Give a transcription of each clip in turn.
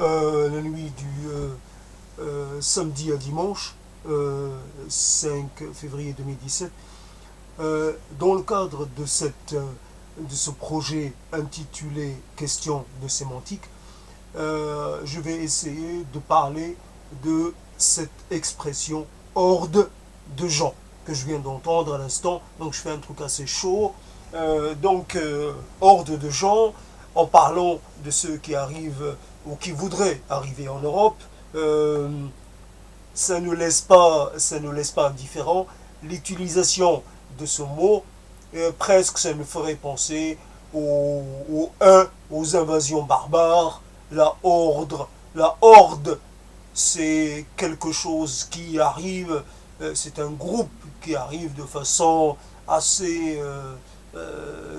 la nuit du samedi à dimanche, 5 février 2017. Dans le cadre de ce projet intitulé Question de sémantique, je vais essayer de parler de cette expression horde de gens que je viens d'entendre à l'instant. Donc je fais un truc assez chaud. Horde de gens, en parlant de ceux qui arrivent ou qui voudraient arriver en Europe, euh, ça ne laisse pas indifférent. L'utilisation de ce mot, presque ça nous ferait penser aux invasions barbares, la horde, c'est quelque chose qui arrive, c'est un groupe qui arrive de façon assez,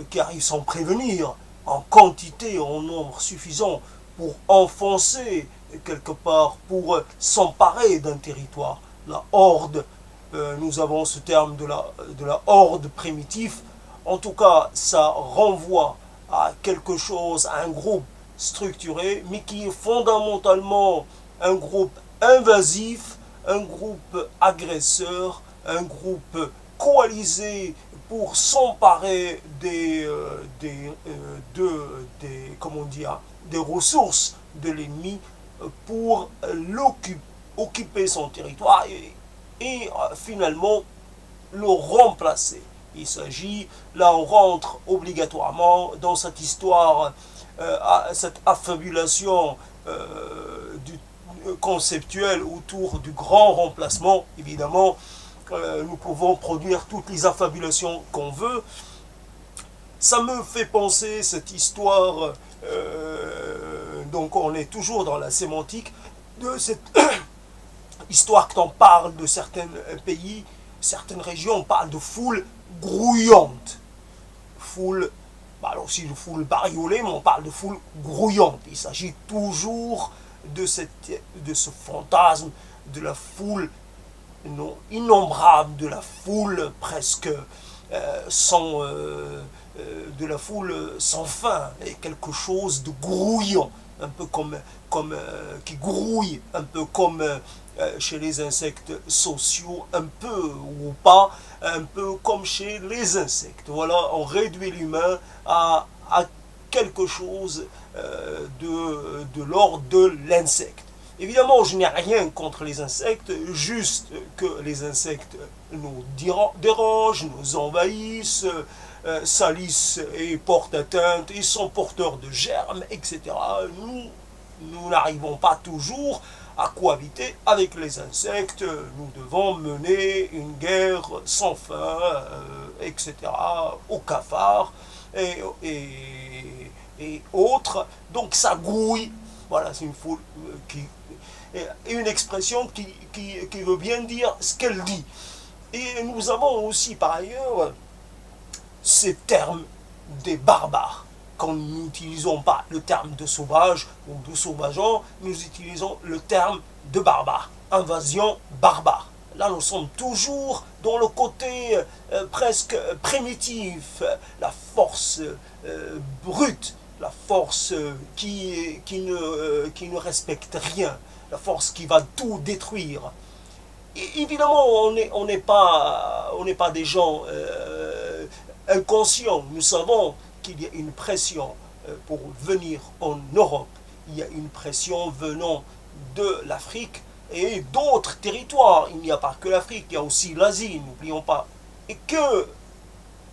qui arrive sans prévenir, en quantité, en nombre suffisant pour enfoncer quelque part, pour s'emparer d'un territoire. La horde, nous avons ce terme de la horde primitif. En tout cas, ça renvoie à quelque chose, à un groupe structuré, mais qui est fondamentalement un groupe invasif, un groupe agresseur, un groupe coalisé pour s'emparer comment dire, des ressources de l'ennemi pour occuper son territoire et finalement le remplacer. Il s'agit, là on rentre obligatoirement dans cette histoire, cette affabulation conceptuelle autour du grand remplacement. Évidemment, nous pouvons produire toutes les affabulations qu'on veut. Ça me fait penser cette histoire, donc on est toujours dans la sémantique, de cette histoire que l'on parle de certains pays, certaines régions, on parle de foule grouillante. Foule, alors aussi de foule bariolée, mais on parle de foule grouillante. Il s'agit toujours de ce fantasme de la foule non, innombrable, de la foule presque de la foule sans fin, et quelque chose de grouillant, un peu comme qui grouille, un peu comme chez les insectes sociaux, un peu ou pas, un peu comme chez les insectes. Voilà, on réduit l'humain à quelque chose de l'ordre de l'insecte. Évidemment, je n'ai rien contre les insectes, juste que les insectes nous dérangent, nous envahissent, salissent et portent atteinte, ils sont porteurs de germes, etc. Nous n'arrivons pas toujours à cohabiter avec les insectes, nous devons mener une guerre sans fin, etc., aux cafards et autres. Donc ça grouille. Voilà, c'est une foule une expression qui veut bien dire ce qu'elle dit. Et nous avons aussi par ailleurs ces termes des barbares. Quand nous n'utilisons pas le terme de sauvage ou de sauvageant, nous utilisons le terme de barbare. Invasion barbare. Là, nous sommes toujours dans le côté presque primitif, la force brute, la force qui ne respecte rien, la force qui va tout détruire. Et évidemment, on n'est pas des gens inconscients. Nous savons qu'il y a une pression pour venir en Europe. Il y a une pression venant de l'Afrique et d'autres territoires. Il n'y a pas que l'Afrique, il y a aussi l'Asie, n'oublions pas. Et que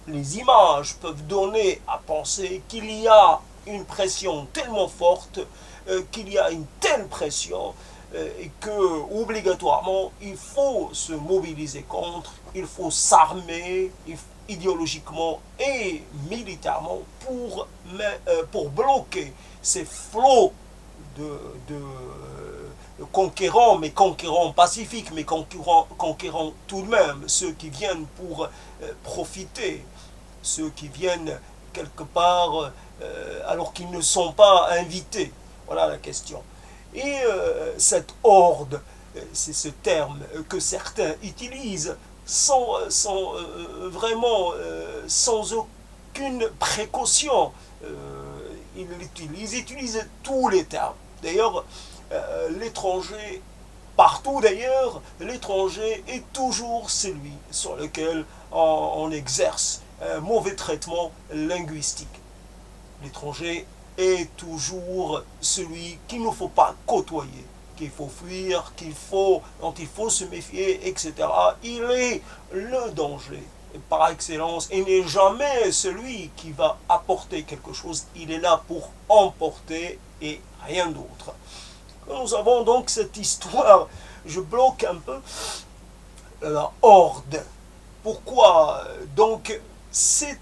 les images peuvent donner à penser qu'il y a une pression tellement forte, qu'il y a une telle pression, et que obligatoirement il faut se mobiliser contre, il faut s'armer idéologiquement et militairement pour bloquer ces flots de conquérants, mais conquérants pacifiques, mais conquérants tout de même, ceux qui viennent pour profiter, ceux qui viennent quelque part alors qu'ils ne sont pas invités. Voilà la question. Et cette horde, c'est ce terme que certains utilisent sans vraiment, sans aucune précaution. Ils utilisent tous les termes. D'ailleurs, l'étranger, partout d'ailleurs, l'étranger est toujours celui sur lequel on exerce un mauvais traitement linguistique. L'étranger est toujours celui qu'il ne faut pas côtoyer, qu'il faut fuir, dont il faut se méfier, etc. Il est le danger par excellence. Il n'est jamais celui qui va apporter quelque chose. Il est là pour emporter et rien d'autre. Nous avons donc cette histoire. Je bloque un peu la horde. Pourquoi donc cette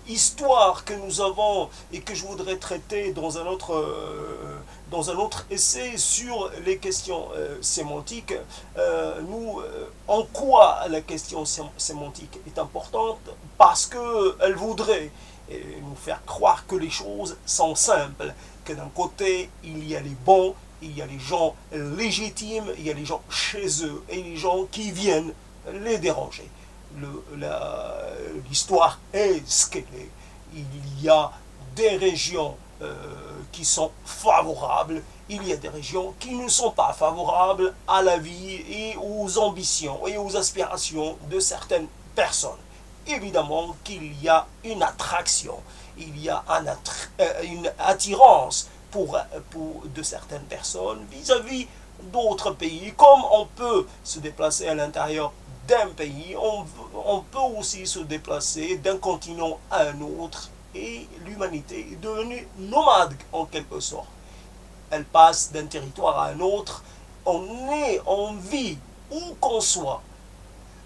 histoire que nous avons et que je voudrais traiter dans un autre essai sur les questions sémantiques, en quoi la question sémantique est importante? Parce qu'elle voudrait nous faire croire que les choses sont simples, que d'un côté il y a les bons, il y a les gens légitimes, il y a les gens chez eux et les gens qui viennent les déranger. L'histoire est ce qu'elle est. Il y a des régions qui sont favorables, il y a des régions qui ne sont pas favorables à la vie et aux ambitions et aux aspirations de certaines personnes. Évidemment qu'il y a une attraction, il y a une attirance de certaines personnes vis-à-vis d'autres pays. Comme on peut se déplacer à l'intérieur d'un pays, on peut aussi se déplacer d'un continent à un autre, et l'humanité est devenue nomade en quelque sorte. Elle passe d'un territoire à un autre, on vit où qu'on soit,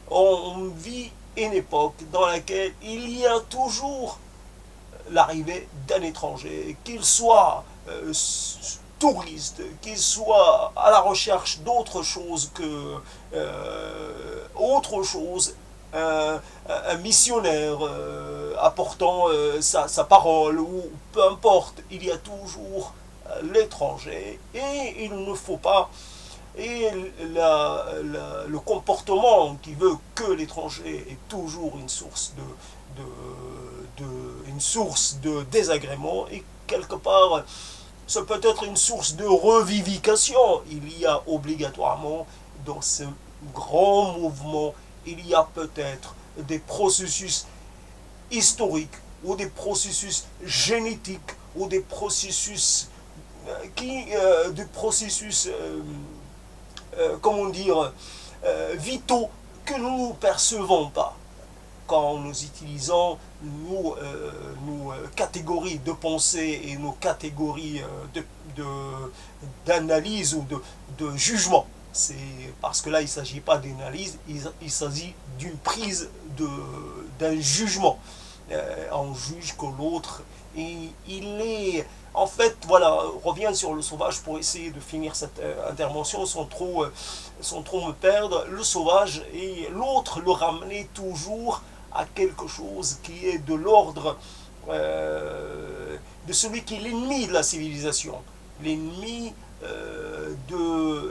on vit une époque dans laquelle il y a toujours l'arrivée d'un étranger, qu'il soit touriste, qu'il soit à la recherche d'autre chose que un missionnaire apportant sa parole, ou peu importe, il y a toujours l'étranger, et il ne faut pas, et le comportement qui veut que l'étranger est toujours une source de désagrément, et quelque part ça peut être une source de revivification. Il y a obligatoirement dans ce grand mouvement, il y a peut-être des processus historiques ou des processus génétiques ou des processus comment dire, vitaux que nous ne percevons pas quand nous utilisons nos catégories de pensée et nos catégories d'analyse ou de jugement. C'est parce que là, il ne s'agit pas d'analyse, il s'agit d'une prise d'un jugement. On juge que l'autre, il est... En fait, voilà, revient sur le sauvage pour essayer de finir cette intervention sans trop me perdre. Le sauvage et l'autre le ramener toujours à quelque chose qui est de l'ordre de celui qui est l'ennemi de la civilisation, l'ennemi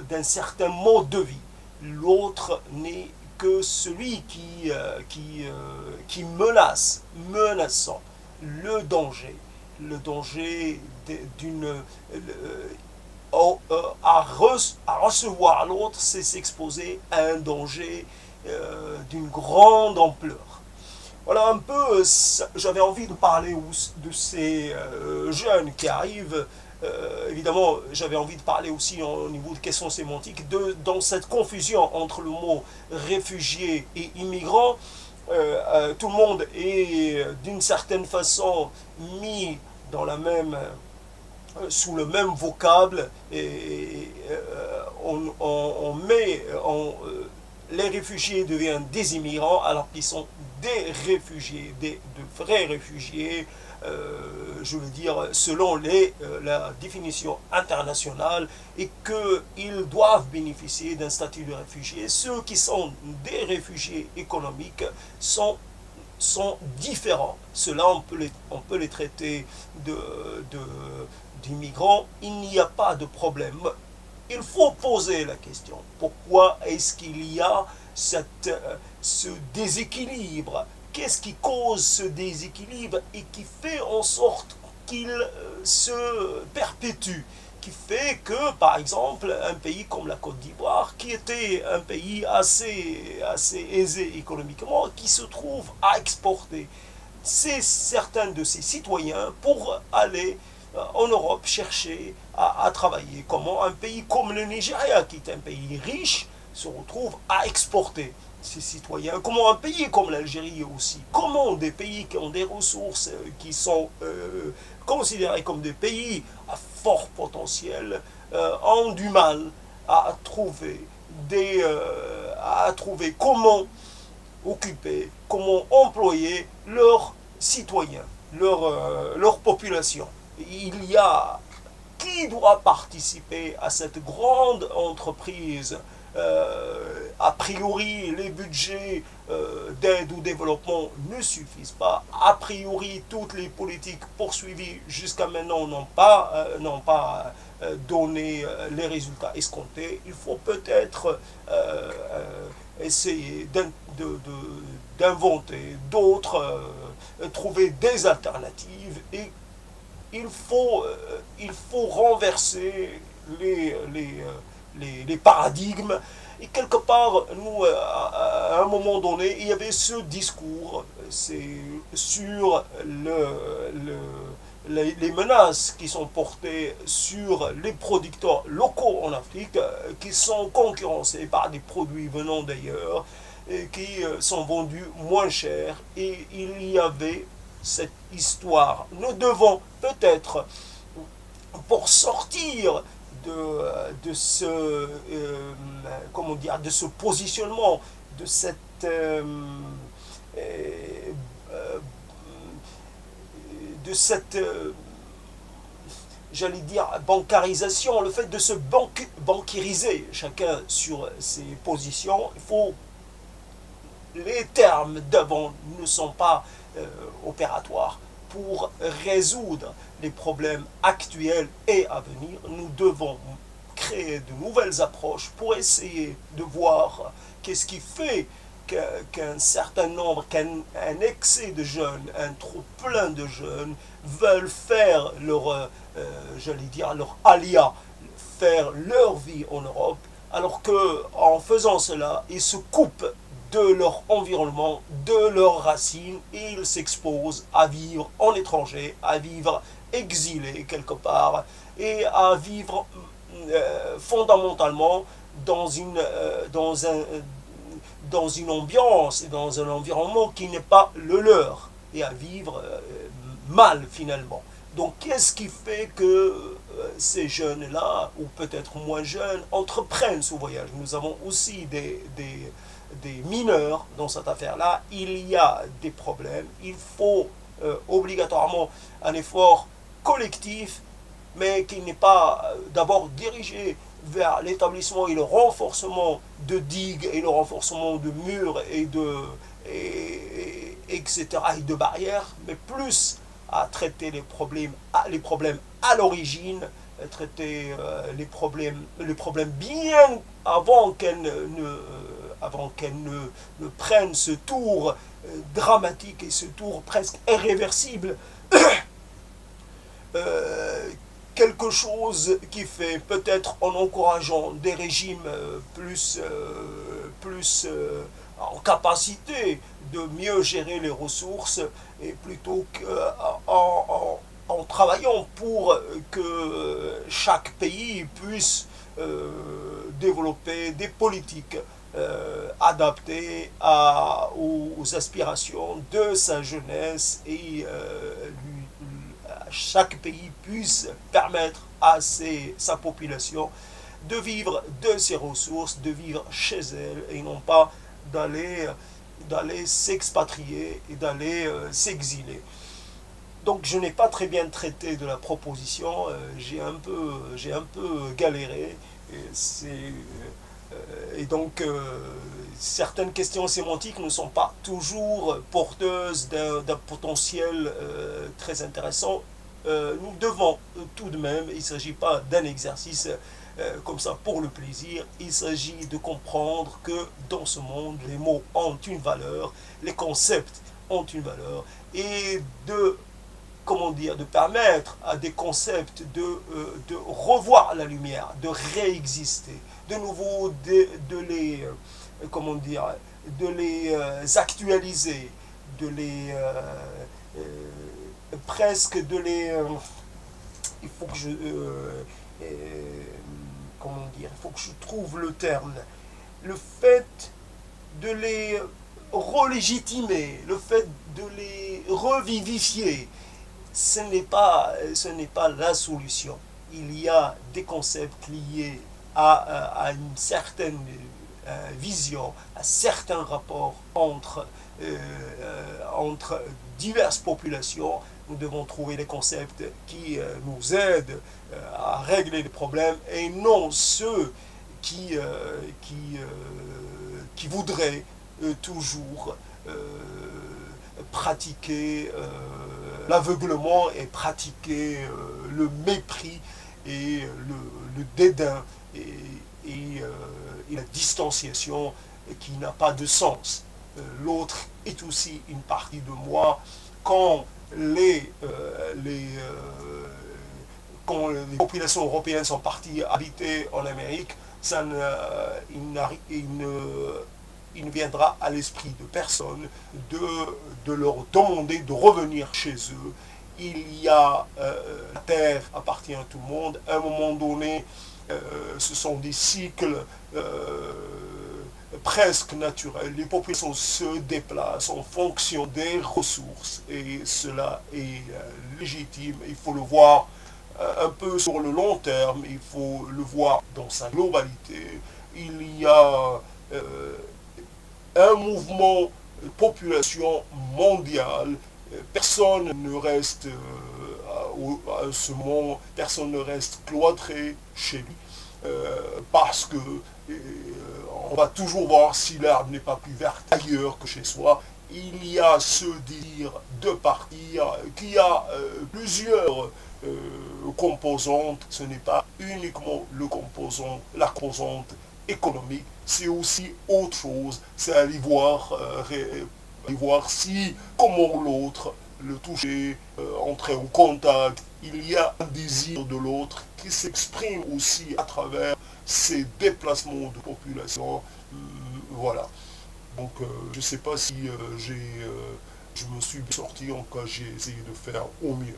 d'un certain mode de vie. L'autre n'est que celui qui menaçant le danger à recevoir l'autre, c'est s'exposer à un danger d'une grande ampleur. Voilà un peu, j'avais envie de parler de ces jeunes qui arrivent. Évidemment, j'avais envie de parler aussi au niveau de questions sémantiques, dans cette confusion entre le mot réfugié et immigrant. Tout le monde est d'une certaine façon mis dans sous le même vocable, et les réfugiés deviennent des immigrants alors qu'ils sont des réfugiés, de vrais réfugiés, je veux dire, selon la définition internationale, et qu'ils doivent bénéficier d'un statut de réfugié. Ceux qui sont des réfugiés économiques sont différents. Ceux-là, on peut les traiter d'immigrants. Il n'y a pas de problème. Il faut poser la question. Pourquoi est-ce qu'il y a ce déséquilibre? Qu'est-ce qui cause ce déséquilibre et qui fait en sorte qu'il se perpétue, qui fait que, par exemple, un pays comme la Côte d'Ivoire, qui était un pays assez aisé économiquement, qui se trouve à exporter certains de ses citoyens pour aller en Europe chercher à travailler. Comment un pays comme le Nigeria, qui est un pays riche, se retrouve à exporter ses citoyens. Comment un pays comme l'Algérie aussi. Comment des pays qui ont des ressources qui sont considérés comme des pays à fort potentiel ont du mal à trouver comment occuper, comment employer leurs citoyens, leur population. Il y a qui doit participer à cette grande entreprise. A priori, les budgets d'aide ou développement ne suffisent pas. A priori, toutes les politiques poursuivies jusqu'à maintenant n'ont pas donné les résultats escomptés. Il faut peut-être essayer d'inventer d'autres, trouver des alternatives et il faut renverser les paradigmes. Et quelque part, nous, à un moment donné, il y avait ce discours sur les menaces qui sont portées sur les producteurs locaux en Afrique, qui sont concurrencés par des produits venant d'ailleurs, et qui sont vendus moins cher. Et il y avait cette histoire. Nous devons peut-être, pour sortir de ce comment dire, de ce positionnement, de cette j'allais dire bancarisation, le fait de se banqueriser chacun sur ses positions. Il faut, les termes d'avant ne sont pas opératoires pour résoudre les problèmes actuels et à venir. Nous devons créer de nouvelles approches pour essayer de voir qu'est-ce qui fait qu'un certain nombre, qu'un excès de jeunes, un trop plein de jeunes veulent faire j'allais dire, leur alia, faire leur vie en Europe, alors qu'en faisant cela, ils se coupent de leur environnement, de leurs racines, et ils s'exposent à vivre en étranger, à vivre exilés quelque part, et à vivre fondamentalement dans une ambiance et dans un environnement qui n'est pas le leur, et à vivre mal finalement. Donc qu'est-ce qui fait que ces jeunes-là, ou peut-être moins jeunes, entreprennent ce voyage? Nous avons aussi des mineurs dans cette affaire-là. Il y a des problèmes. Il faut obligatoirement un effort collectif, mais qui n'est pas d'abord dirigé vers l'établissement et le renforcement de digues et le renforcement de murs etc. et de barrières, mais plus à traiter les problèmes à l'origine, traiter les problèmes bien avant qu'elles ne prennent ce tour dramatique et ce tour presque irréversible. Quelque chose qui fait, peut-être en encourageant des régimes plus en capacité de mieux gérer les ressources, et plutôt en travaillant pour que chaque pays puisse développer des politiques adaptées aux aspirations de sa jeunesse, et chaque pays puisse permettre à sa population de vivre de ses ressources, de vivre chez elle, et non pas d'aller s'expatrier et d'aller s'exiler. Donc je n'ai pas très bien traité de la proposition, j'ai un peu galéré, et donc certaines questions sémantiques ne sont pas toujours porteuses d'un potentiel très intéressant. Nous devons tout de même, il ne s'agit pas d'un exercice comme ça pour le plaisir, il s'agit de comprendre que dans ce monde, les mots ont une valeur, les concepts ont une valeur, et de comment dire, de permettre à des concepts de revoir la lumière, de réexister, de nouveau de les, comment dire, de les actualiser, de les, presque de les, il faut que je, comment dire, il faut que je trouve le terme, le fait de les relégitimer, le fait de les revivifier, ce n'est pas la solution. Il y a des concepts liés à une certaine vision, à certains rapports entre diverses populations. Nous devons trouver des concepts qui nous aident à régler les problèmes et non ceux qui voudraient toujours pratiquer l'aveuglement et pratiquer le mépris et le dédain et la distanciation qui n'a pas de sens. L'autre est aussi une partie de moi. Quand quand les populations européennes sont parties habiter en Amérique, il ne viendra à l'esprit de personne de leur demander de revenir chez eux. La terre appartient à tout le monde. À un moment donné, ce sont des cycles presque naturels. Les populations se déplacent en fonction des ressources et cela est légitime. Il faut le voir un peu sur le long terme, il faut le voir dans sa globalité. Il y a un mouvement de population mondiale. Personne ne reste à ce moment, personne ne reste cloîtré chez lui parce que on va toujours voir si l'herbe n'est pas plus verte ailleurs que chez soi. Il y a ce désir de partir qui a plusieurs composantes. Ce n'est pas uniquement la composante économique, c'est aussi autre chose. C'est aller voir si, comment l'autre, le toucher, entrer en contact. Il y a un désir de l'autre qui s'exprime aussi à travers ces déplacements de population. Voilà. Donc je ne sais pas si je me suis sorti, en cas j'ai essayé de faire au mieux.